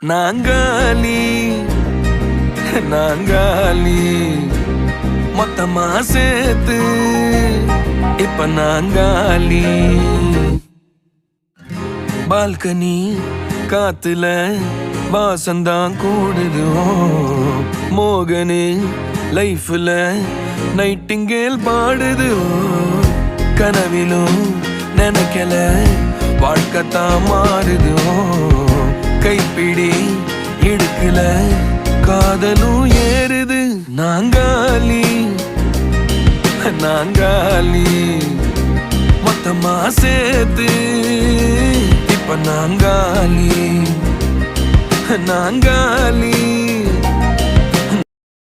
நாங்காலி நாங்காலி மொத்தமா சேர்த்து இப்ப நாங்காலி. பால்கனி காத்துல வாசந்தான் கூடுது. மோகனு லைஃப்ல நைட்டிங்கேல் பாடுது. கனவிலும் நினைக்கல வாழ்க்கைத்தான் மாறுது. கைப்பிடி இடுக்கல காதலும் ஏறுது. நாங்காலி நாங்காலி மொத்தமா சேர்த்து இப்ப நாங்காலி நாங்காலி.